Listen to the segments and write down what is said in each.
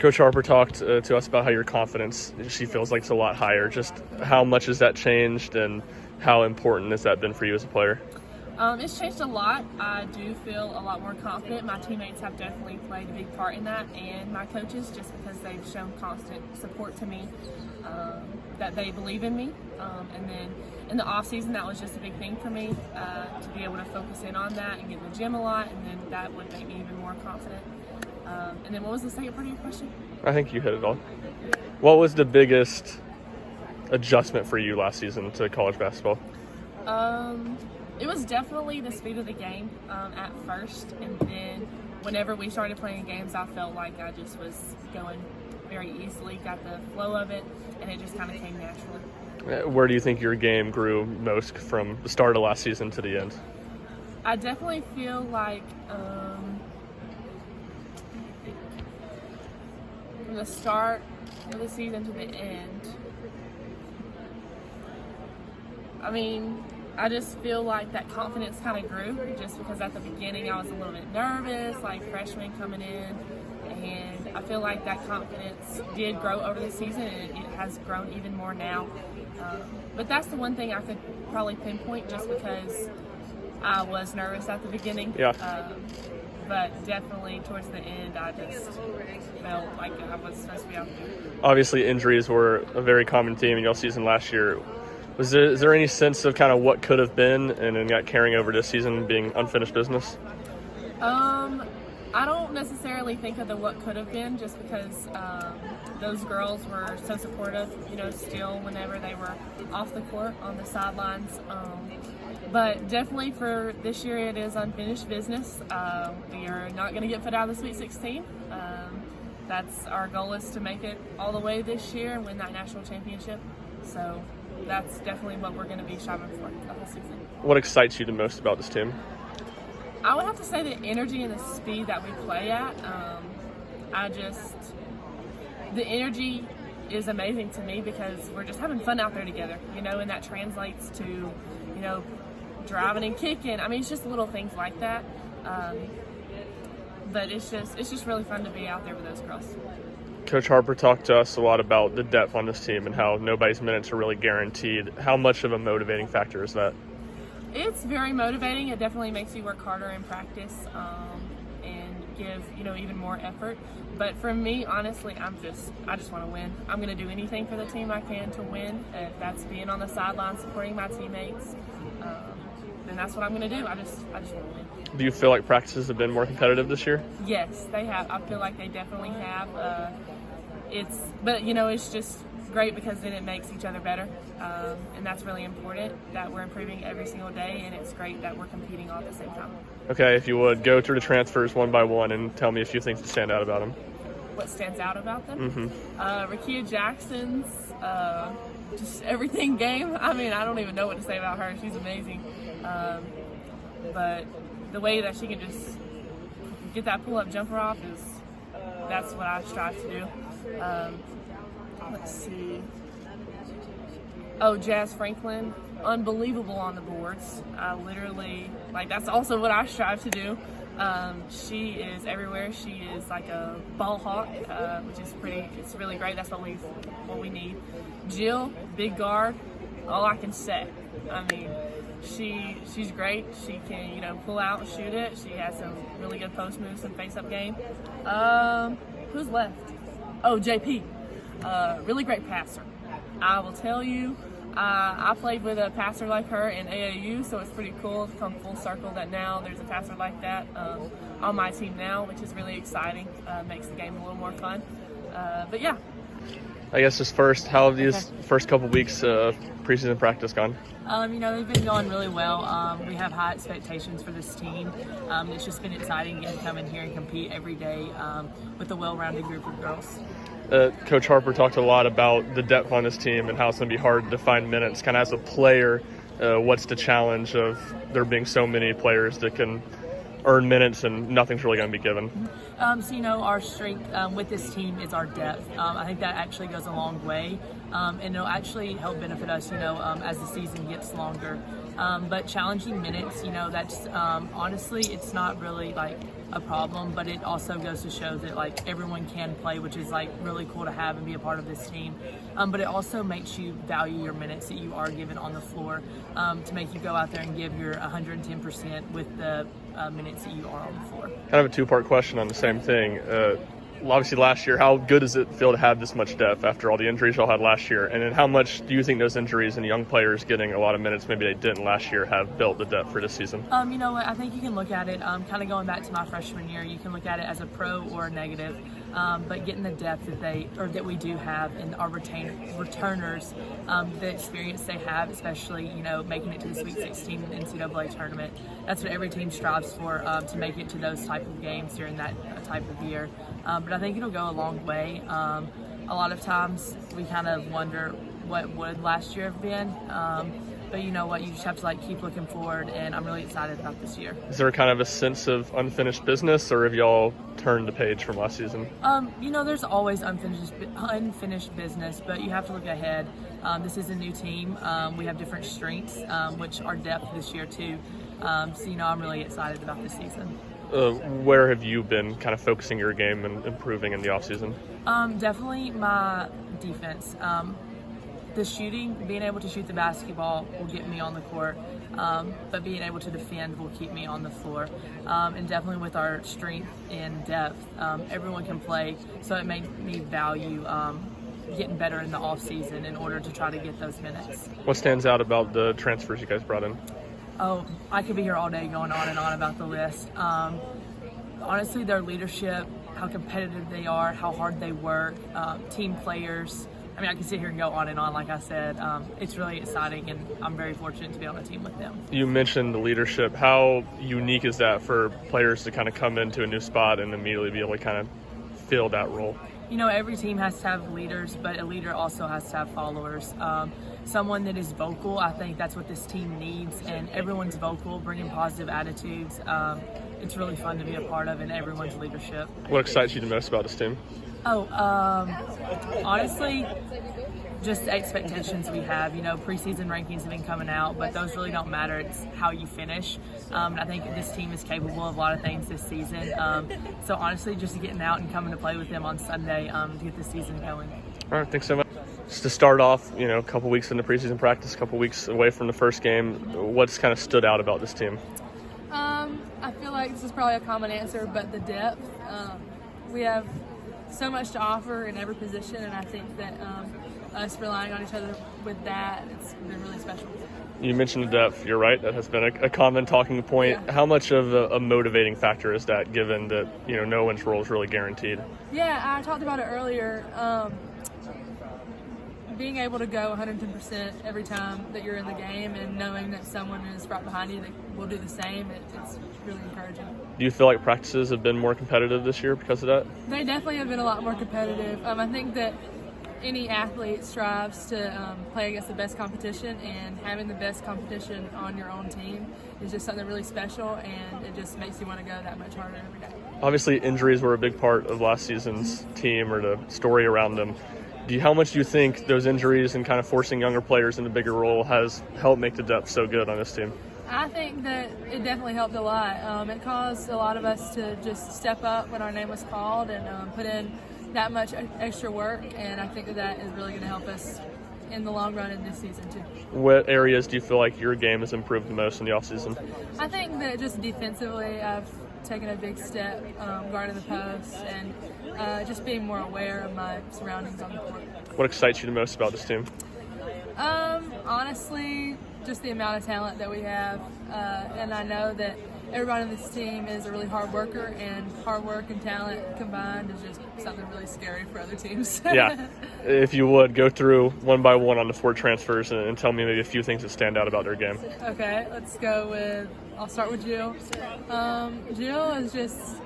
Coach Harper talked to us about how your confidence, she feels like it's a lot higher. Just how much has that changed and how important has that been for you as a player? It's changed a lot. I do feel a lot more confident. My teammates have definitely played a big part in that, and my coaches, just because they've shown constant support to me, that they believe in me. And then in the off season, that was just a big thing for me, to be able to focus in on that and get in the gym a lot, and then that would make me even more confident. And then what was the second part of your question? I think you hit it all. What was the biggest adjustment for you last season to college basketball? It was definitely the speed of the game at first, and then whenever we started playing games, I felt like I just was going very easily, got the flow of it, and it just kind of came naturally. Where do you think your game grew most from the start of last season to the end? I definitely feel like from the start of the season to the end, I just feel like that confidence kind of grew, just because at the beginning I was a little bit nervous, like freshman coming in, and I feel like that confidence did grow over the season, and it has grown even more now. But that's the one thing I could probably pinpoint, just because I was nervous at the beginning. Yeah. But definitely towards the end, I just felt like I was supposed to be out there. Obviously, injuries were a very common theme in your season last year. Is there any sense of kind of what could have been and then got carrying over this season being unfinished business? I don't necessarily think of the what could have been, just because those girls were so supportive, still whenever they were off the court on the sidelines. But definitely for this year, it is unfinished business. We are not going to get put out of the Sweet 16. That's our goal, is to make it all the way this year and win that national championship. So that's definitely what we're going to be striving for the whole season. What excites you the most about this team? I would have to say the energy and the speed that we play at. The energy is amazing to me, because we're just having fun out there together, and that translates to, driving and kicking. It's just little things like that. But it's just really fun to be out there with those girls. Coach Harper talked to us a lot about the depth on this team and how nobody's minutes are really guaranteed. How much of a motivating factor is that? It's very motivating. It definitely makes you work harder in practice and give even more effort. But for me, honestly, I just want to win. I'm going to do anything for the team I can to win. If that's being on the sidelines supporting my teammates, then that's what I'm going to do. I just want to win. Do you feel like practices have been more competitive this year? Yes, they have. I feel like they definitely have. It's just great, because then it makes each other better, and that's really important, that we're improving every single day, and it's great that we're competing all at the same time. Okay, if you would, go through the transfers one by one and tell me a few things that stand out about them. What stands out about them? Mm-hmm. Rakia Jackson's just everything game. I don't even know what to say about her. She's amazing. But the way that she can just get that pull-up jumper off that's what I strive to do. Let's see. Oh, Jazz Franklin, unbelievable on the boards. That's also what I strive to do. She is everywhere. She is like a ball hawk, which is it's really great. That's what we need. Jill, big guard, all I can say. She's great. She can, pull out and shoot it. She has some really good post moves and face-up game. Who's left? Oh, JP. Really great passer. I will tell you, I played with a passer like her in AAU, so it's pretty cool to come full circle that now there's a passer like that on my team now, which is really exciting. Makes the game a little more fun. But yeah. I guess just first, how have these first couple weeks of preseason practice gone? They've been going really well. We have high expectations for this team. It's just been exciting to come in here and compete every day with a well-rounded group of girls. Coach Harper talked a lot about the depth on this team and how it's going to be hard to find minutes. Kind of as a player, what's the challenge of there being so many players that can earn minutes and nothing's really going to be given? Our strength with this team is our depth. I think that actually goes a long way, and it'll actually help benefit us, as the season gets longer. But challenging minutes, that's honestly, it's not really like a problem, but it also goes to show that like everyone can play, which is like really cool to have and be a part of this team. But it also makes you value your minutes that you are given on the floor, to make you go out there and give your 110% with the minutes that you are on the floor. Kind of a two-part question on the same thing. Obviously last year, how good does it feel to have this much depth after all the injuries y'all had last year? And then how much do you think those injuries and young players getting a lot of minutes, maybe they didn't last year, have built the depth for this season? You know what? I think you can look at it, kind of going back to my freshman year, you can look at it as a pro or a negative. But getting the depth that we do have in our returners, the experience they have, especially making it to the Sweet 16 NCAA tournament, that's what every team strives for, to make it to those type of games during that type of year. But I think it'll go a long way. A lot of times we kind of wonder what would last year have been. But you know what? You just have to keep looking forward, and I'm really excited about this year. Is there kind of a sense of unfinished business, or have y'all turned the page from last season? There's always unfinished business, but you have to look ahead. This is a new team. We have different strengths, which are depth this year too. So I'm really excited about this season. Where have you been kind of focusing your game and improving in the offseason? Definitely my defense. The shooting, being able to shoot the basketball will get me on the court, but being able to defend will keep me on the floor. And definitely with our strength and depth, everyone can play, so it made me value getting better in the off season in order to try to get those minutes. What stands out about the transfers you guys brought in? Oh, I could be here all day going on and on about the list. Honestly, their leadership, how competitive they are, how hard they work, team players. I can sit here and go on and on, like I said. It's really exciting, and I'm very fortunate to be on a team with them. You mentioned the leadership. How unique is that for players to kind of come into a new spot and immediately be able to kind of fill that role? Every team has to have leaders, but a leader also has to have followers. Someone that is vocal, I think that's what this team needs, and everyone's vocal, bringing positive attitudes. It's really fun to be a part of, and everyone's leadership. What excites you the most about this team? Honestly, just the expectations we have. Preseason rankings have been coming out, but those really don't matter. It's how you finish. I think this team is capable of a lot of things this season. So honestly, just getting out and coming to play with them on Sunday to get the season going. All right, thanks so much. Just to start off, a couple weeks into preseason practice, a couple weeks away from the first game, what's kind of stood out about this team? I feel like this is probably a common answer, but the depth. We have so much to offer in every position, and I think that us relying on each other with that, it's been really special. You mentioned the depth. You're right. That has been a common talking point. Yeah. How much of a motivating factor is that, given that no one's role is really guaranteed? Yeah, I talked about it earlier. Being able to go 110% every time that you're in the game, and knowing that someone is right behind you that will do the same, it's really encouraging. Do you feel like practices have been more competitive this year because of that? They definitely have been a lot more competitive. I think that any athlete strives to play against the best competition, and having the best competition on your own team is just something really special, and it just makes you want to go that much harder every day. Obviously, injuries were a big part of last season's team, or the story around them. How much do you think those injuries and kind of forcing younger players into a bigger role has helped make the depth so good on this team? I think that it definitely helped a lot. It caused a lot of us to just step up when our name was called and put in that much extra work, and I think that is really going to help us in the long run in this season too. What areas do you feel like your game has improved the most in the offseason? I think that just defensively I've taken a big step, guarding the post, and just being more aware of my surroundings on the court. What excites you the most about this team? Honestly, just the amount of talent that we have, and I know that everybody on this team is a really hard worker, and hard work and talent combined is just something really scary for other teams. Yeah. If you would, go through one by one on the 4 transfers and tell me maybe a few things that stand out about their game. Okay, let's go with, I'll start with Jill. Jill is just,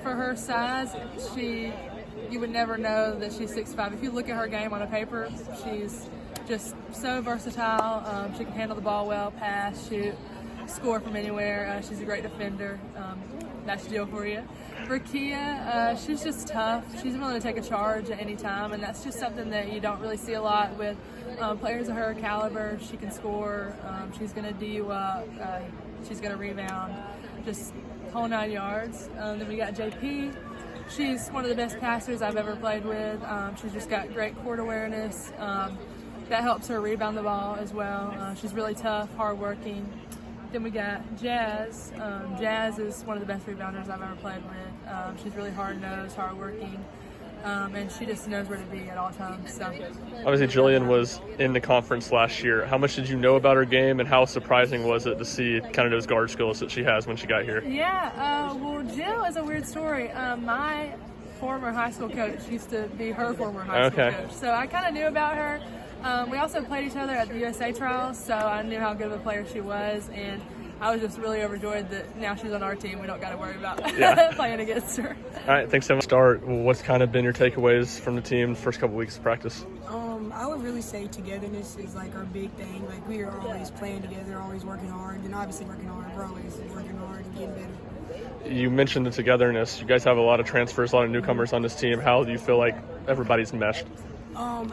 for her size, you would never know that she's 6'5". If you look at her game on a paper, she's just so versatile. She can handle the ball well, pass, shoot, score from anywhere. She's a great defender. That's Jill for you. Rakia, she's just tough. She's willing to take a charge at any time, and that's just something that you don't really see a lot with players of her caliber. She can score. She's going to D you up. She's going to rebound. Just whole 9 yards. Then we got JP. She's one of the best passers I've ever played with. She's just got great court awareness. That helps her rebound the ball as well. She's really tough, hardworking. Then we got Jazz. Jazz is one of the best rebounders I've ever played with. She's really hard-nosed, hardworking, and she just knows where to be at all times. So. Obviously, Jillian was in the conference last year. How much did you know about her game, and how surprising was it to see kind of those guard skills that she has when she got here? Yeah, well, Jill is a weird story. My former high school coach used to be her former high school coach, so I kind of knew about her. We also played each other at the USA trials, so I knew how good of a player she was, and I was just really overjoyed that now she's on our team. We don't got to worry about playing against her. All right, thanks so much. What's kind of been your takeaways from the team the first couple weeks of practice? I would really say togetherness is like our big thing. Like we are always playing together, always working hard, and obviously working hard. We're always working hard and getting better. You mentioned the togetherness. You guys have a lot of transfers, a lot of newcomers on this team. How do you feel like everybody's meshed?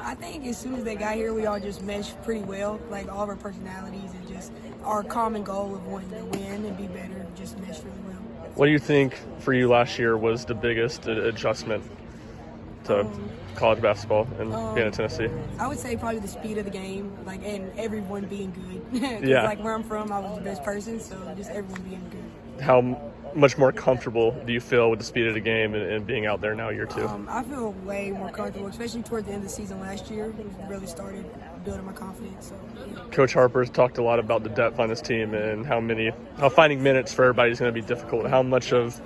I think as soon as they got here, we all just meshed pretty well. Like all of our personalities and just our common goal of wanting to win and be better just meshed really well. What do you think for you last year was the biggest adjustment to college basketball and being in Tennessee? I would say probably the speed of the game, like, and everyone being good. 'Cause, like where I'm from, I was the best person, so just everyone being good. How much more comfortable do you feel with the speed of the game and being out there now year two? I feel way more comfortable, especially toward the end of the season last year. It really started building my confidence. So, yeah. Coach Harper's talked a lot about the depth on this team and how finding minutes for everybody is going to be difficult. How much of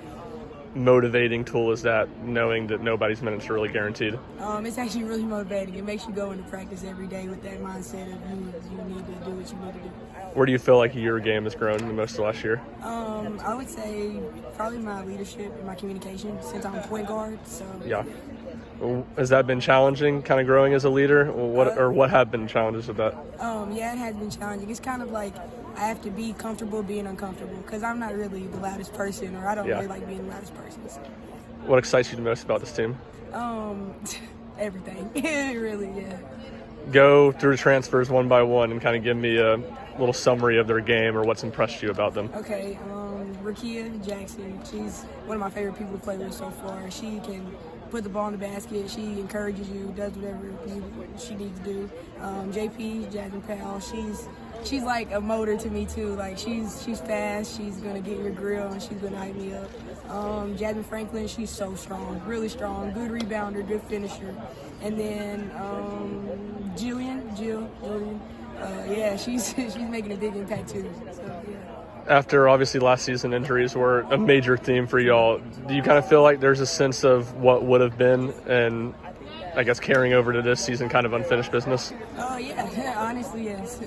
motivating tool is that, knowing that nobody's minutes are really guaranteed? It's actually really motivating. It makes you go into practice every day with that mindset of you need to do what you need to do. Where do you feel like your game has grown the most last year? I would say probably my leadership and my communication since I'm a point guard. So yeah. Has that been challenging, kind of growing as a leader? What have been challenges with that? Yeah, it has been challenging. It's kind of like I have to be comfortable being uncomfortable because I'm not really the loudest person, or I don't really like being the loudest person. So. What excites you the most about this team? Everything. Really, yeah. Go through the transfers one by one and kind of give me a little summary of their game or what's impressed you about them. Okay, Rakia Jackson, she's one of my favorite people to play with so far. She can put the ball in the basket. She encourages you, does whatever she needs to do. JP, Jasmine Powell, she's like a motor to me too. Like she's fast. She's gonna get your grill and she's gonna hype me up. Jasmine Franklin, she's so strong, really strong, good rebounder, good finisher. And then Jill, yeah, she's making a big impact too. So yeah. After obviously last season, injuries were a major theme for y'all. Do you kind of feel like there's a sense of what would have been and I guess carrying over to this season, kind of unfinished business? Oh yeah, honestly, yes.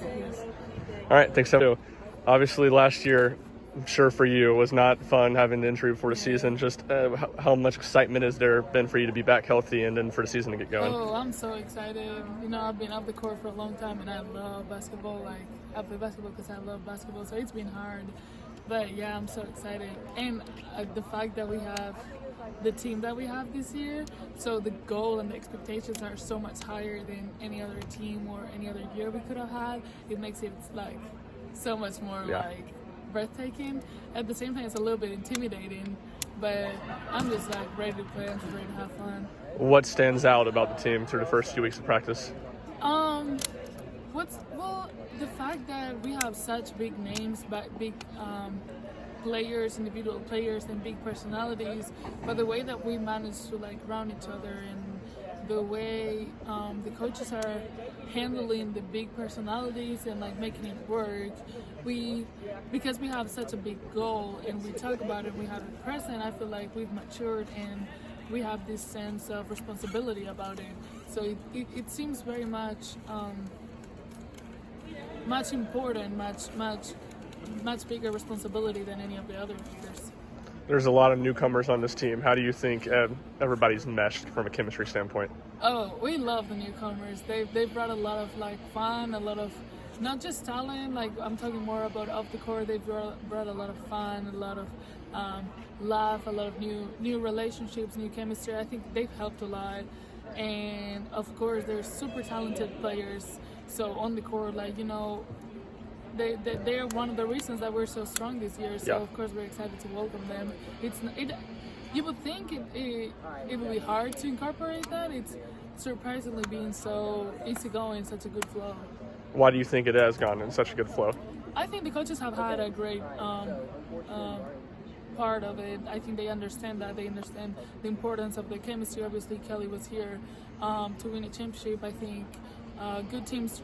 All right, thanks so much. Obviously last year, I'm sure for you, it was not fun having the injury before the season. Just how much excitement has there been for you to be back healthy and then for the season to get going? Oh, I'm so excited. You know, I've been off the court for a long time and I love basketball. Like, I play basketball because I love basketball, so it's been hard. But yeah, I'm so excited. And the fact that we have the team that we have this year, so the goal and the expectations are so much higher than any other team or any other year we could have had. It makes it like so much more like breathtaking. At the same time, it's a little bit intimidating, but I'm just like ready to play. I'm just ready to have fun. What stands out about the team through the first few weeks of practice? The fact that we have such big names, but big players, individual players, and big personalities, but the way that we manage to like round each other and the way the coaches are handling the big personalities and like making it work, because we have such a big goal and we talk about it, we have it present, I feel like we've matured and we have this sense of responsibility about it. So it seems very much much important, much bigger responsibility than any of the other years. There's a lot of newcomers on this team. How do you think everybody's meshed from a chemistry standpoint? Oh, we love the newcomers. They brought a lot of like fun, a lot of not just talent. Like I'm talking more about off the court. They brought a lot of fun, a lot of laugh, a lot of new relationships, new chemistry. I think they've helped a lot. And of course, they're super talented players. So on the court, like, you know, they're one of the reasons that we're so strong this year. So of course, we're excited to welcome them. You would think it would be hard to incorporate that. It's surprisingly being so easygoing, such a good flow. Why do you think it has gone in such a good flow? I think the coaches have had a great part of it. I think they understand that. They understand the importance of the chemistry. Obviously, Kelly was here to win a championship. I think good teams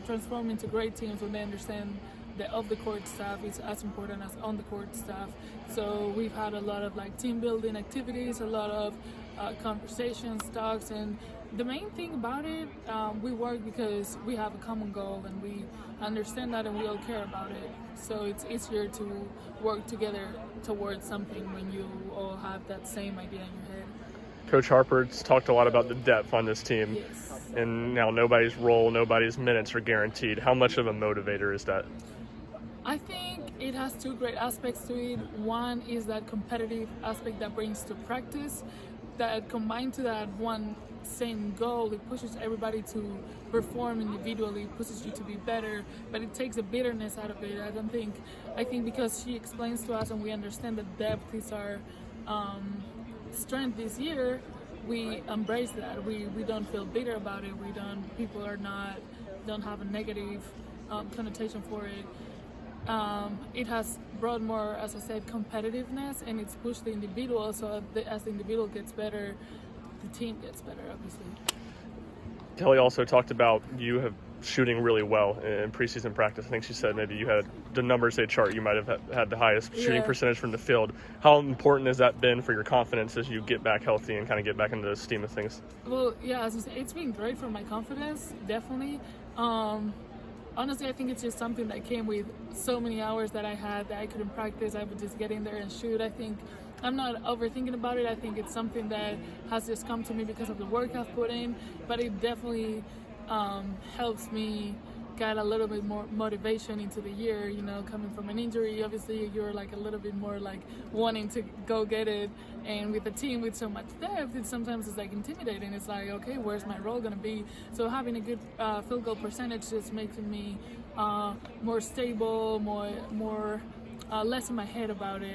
transform into great teams when they understand the off-the-court stuff is as important as on-the-court stuff. So we've had a lot of like team-building activities, a lot of conversations, talks, and the main thing about it, we work because we have a common goal and we understand that and we all care about it. So it's easier to work together towards something when you all have that same idea in your head. Coach Harper's talked a lot about the depth on this team. Yes. And now nobody's role, nobody's minutes are guaranteed. How much of a motivator is that? I think it has two great aspects to it. One is that competitive aspect that brings to practice, that combined to that one same goal, it pushes everybody to perform individually, pushes you to be better, but it takes the bitterness out of it. I think because she explains to us and we understand that depth is our strength this year, we embrace that. We don't feel bitter about it. People don't have a negative connotation for it. It has brought more, as I said, competitiveness, and it's pushed the individual. So as the individual gets better, the team gets better, obviously. Kelly also talked about you have shooting really well in preseason practice. I think she said maybe you had the numbers they chart. You might have had the highest shooting percentage from the field. How important has that been for your confidence as you get back healthy and kind of get back into the steam of things? Well, yeah, as you said, it's been great for my confidence, definitely. Honestly, I think it's just something that came with so many hours that I had that I couldn't practice. I would just get in there and shoot. I think I'm not overthinking about it. I think it's something that has just come to me because of the work I've put in, but it definitely helps me get a little bit more motivation into the year. You know, coming from an injury, obviously you're like a little bit more like wanting to go get it, and with a team with so much depth, sometimes it's like intimidating. It's like, okay, where's my role gonna be? So having a good field goal percentage just makes me more stable, more less in my head about it,